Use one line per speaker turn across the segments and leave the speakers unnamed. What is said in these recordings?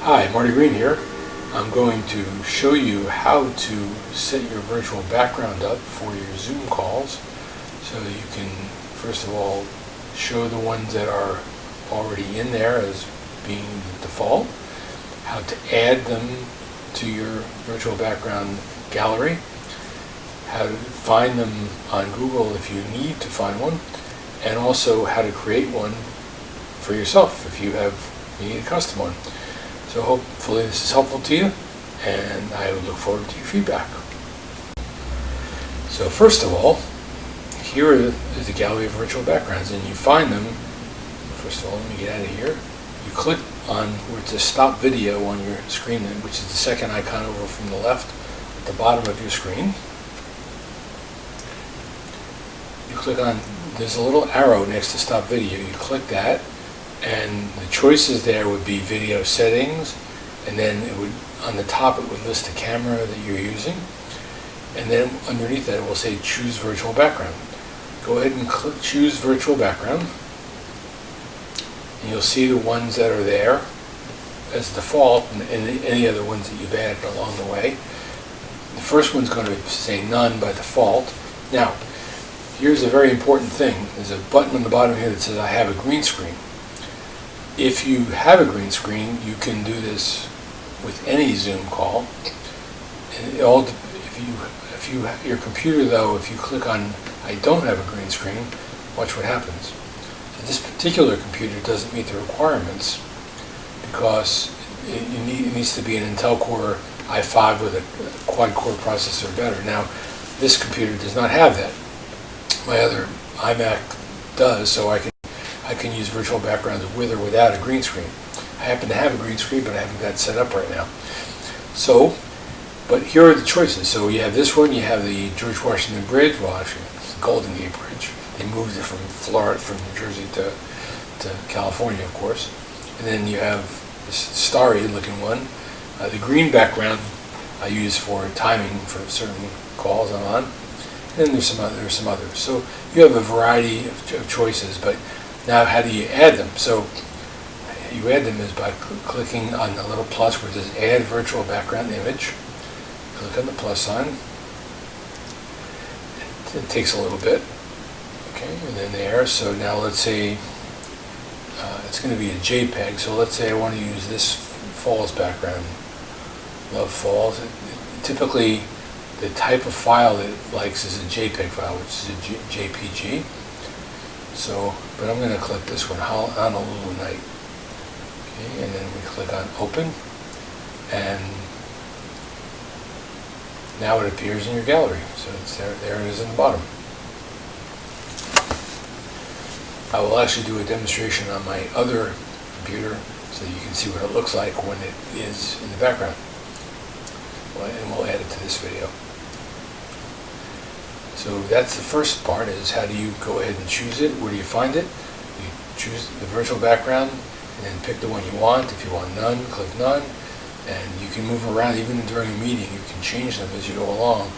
Hi, Marty Green here. I'm going to show you how to set your virtual background up for your Zoom calls so that you can, first of all, show the ones that are already in there as being the default, how to add them to your virtual background gallery, how to find them on Google if you need to find one, and also how to create one for yourself if you need a custom one. So hopefully this is helpful to you, and I would look forward to your feedback. So first of all, here is the gallery of virtual backgrounds, and you find them. First of all, let me get out of here. You click on where it says Stop Video on your screen, which is the second icon over from the left at the bottom of your screen. You click on, there's a little arrow next to Stop Video. You click that, and the choices there would be video settings, and then it would, on the top it would list the camera that you're using, and then underneath that it will say choose virtual background. Go ahead and choose virtual background, and you'll see the ones that are there as default and any other ones that you've added along the way. The first one's going to say none by default. Now, here's a very important thing. There's a button on the bottom here that says I have a green screen. If you have a green screen, you can do this with any Zoom call. And it all, your computer though, if you click on I don't have a green screen, watch what happens. So this particular computer doesn't meet the requirements because it needs to be an Intel Core i5 with a quad-core processor or better. Now, this computer does not have that. My other iMac does, so I can use virtual backgrounds with or without a green screen. I happen to have a green screen, but I haven't got it set up right now. So, but here are the choices. So you have this one, you have the George Washington Bridge, well actually it's the Golden Gate Bridge. They moved it from Florida, from New Jersey to California, of course. And then you have this starry looking one. The green background I use for timing for certain calls I'm on. And then there's some others. So you have a variety of choices, but now how do you add them? So you add them is by clicking on the little plus where it says Add Virtual Background Image. Click on the plus sign. It takes a little bit. Okay, and then there. So now let's say it's going to be a JPEG. So let's say I want to use this falls background. Love falls. Typically, the type of file it likes is a JPEG file, which is a JPG. So, but I'm going to click this one, Honolulu Night. Okay, and then we click on Open, and now it appears in your gallery. So it's there it is in the bottom. I will actually do a demonstration on my other computer so that you can see what it looks like when it is in the background. And we'll add it to this video. So that's the first part, is how do you go ahead and choose it? Where do you find it? You choose the virtual background and then pick the one you want. If you want none, click none. And you can move around even during a meeting. You can change them as you go along,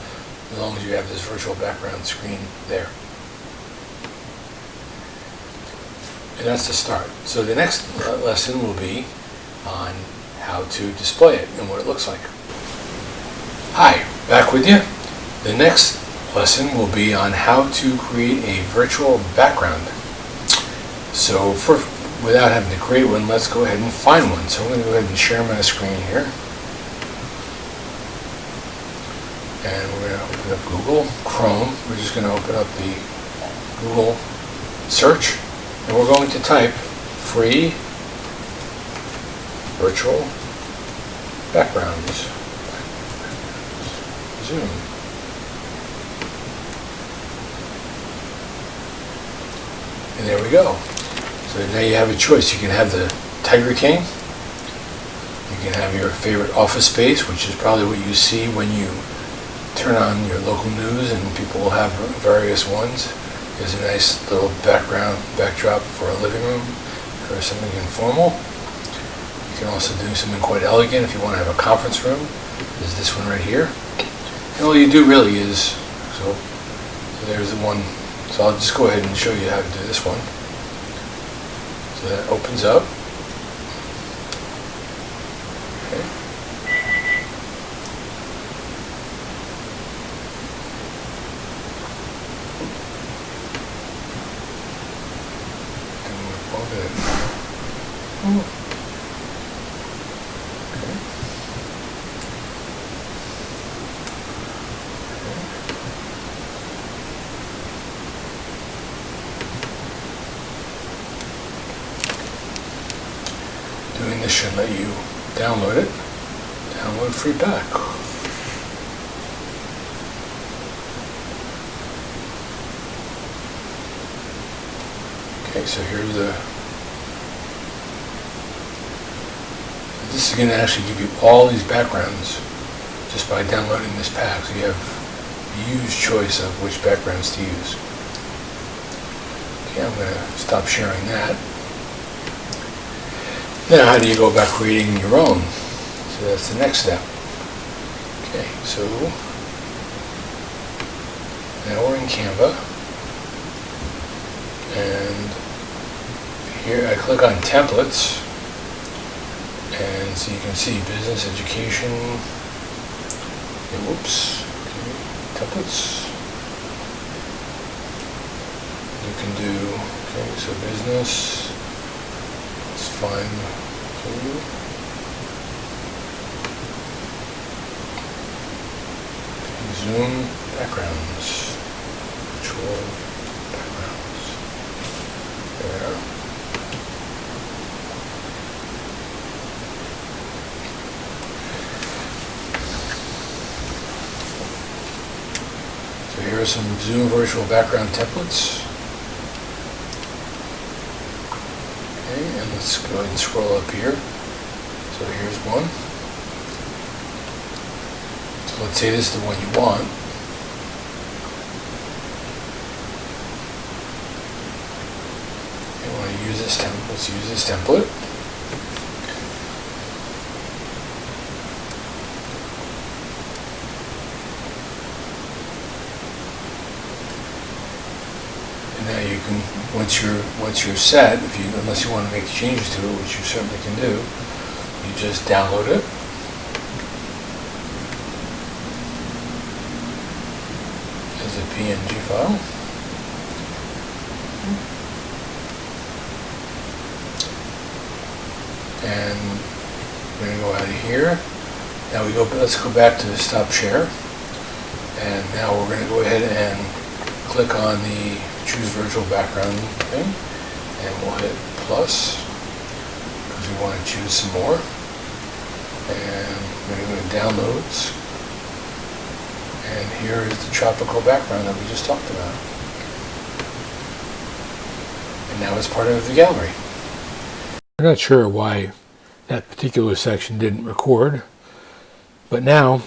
as long as you have this virtual background screen there. And that's the start. So the next lesson will be on how to display it and what it looks like. Hi, back with you. The next lesson will be on how to create a virtual background. So without having to create one, let's go ahead and find one. So I'm going to go ahead and share my screen here. And we're going to open up Google Chrome. We're just going to open up the Google search, and we're going to type free virtual backgrounds. Zoom. And there we go. So now you have a choice. You can have the Tiger King. You can have your favorite office space, which is probably what you see when you turn on your local news, and people will have various ones. There's a nice little backdrop for a living room or something informal. You can also do something quite elegant if you want to have a conference room. There's this one right here. And all you do really is, so there's the one. So I'll just go ahead and show you how to do this one. So that opens up. Okay. Then we'll plug it in. Okay. Doing this should let you download it. Download free pack. Okay, so here's this is going to actually give you all these backgrounds just by downloading this pack, so you have a huge choice of which backgrounds to use. Okay, I'm going to stop sharing that. Now, how do you go about creating your own? So that's the next step. Okay, so now we're in Canva, and here I click on templates, and so you can see business, education, whoops, okay, templates. You can do, okay, so business, it's fine, okay. Zoom backgrounds, control backgrounds, there. So here are some Zoom virtual background templates. Okay, and let's go ahead and scroll up here. So here's one. So let's say this is the one you want. You want to use this template. Let's use this template. Now you can, once you're set, unless you want to make changes to it, which you certainly can do, you just download it. As a PNG file. And we're going to go out of here. Now let's go back to the stop share. And now we're going to go ahead and click on the choose virtual background thing, and we'll hit plus because we want to choose some more. And we're going to go to downloads, and here is the tropical background that we just talked about. And now it's part of the gallery. I'm not sure why that particular section didn't record, but now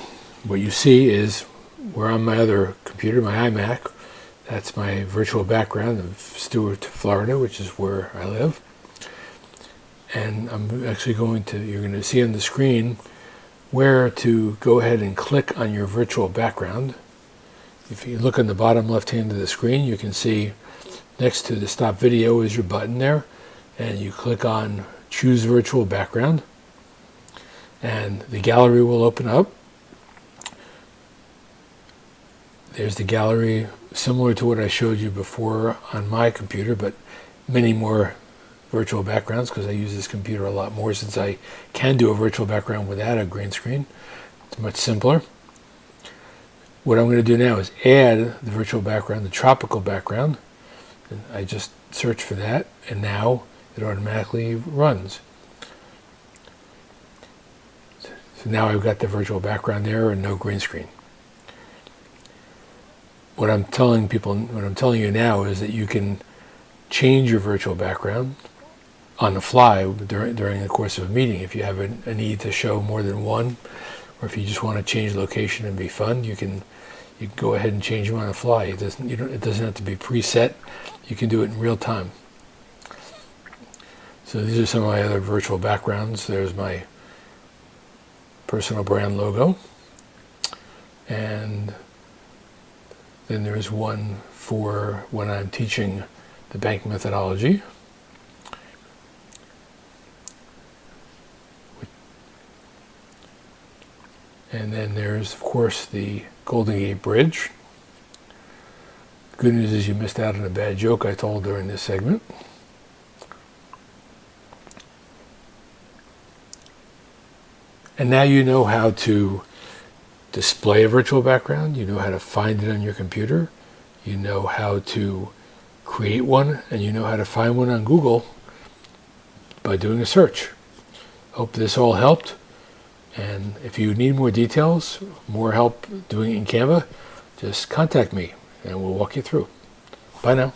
what you see is we're on my other computer, my iMac. That's my virtual background of Stuart, Florida, which is where I live. And I'm actually you're going to see on the screen where to go ahead and click on your virtual background. If you look on the bottom left hand of the screen, you can see next to the stop video is your button there. And you click on choose virtual background. And the gallery will open up. There's the gallery, similar to what I showed you before on my computer, but many more virtual backgrounds because I use this computer a lot more since I can do a virtual background without a green screen. It's much simpler. What I'm going to do now is add the virtual background, the tropical background. And I just search for that, and now it automatically runs. So now I've got the virtual background there and no green screen. What I'm telling you now is that you can change your virtual background on the fly during the course of a meeting. If you have a need to show more than one, or if you just want to change location and be fun, you can go ahead and change them on the fly. It doesn't have to be preset. You can do it in real time. So these are some of my other virtual backgrounds. There's my personal brand logo, and then there's one for when I'm teaching the bank methodology. And then there's, of course, the Golden Gate Bridge. Good news is you missed out on a bad joke I told during this segment. And now you know how to display a virtual background. You know how to find it on your computer. You know how to create one, and you know how to find one on Google by doing a search. Hope this all helped. And if you need more details, more help doing it in Canva, just contact me and we'll walk you through. Bye now.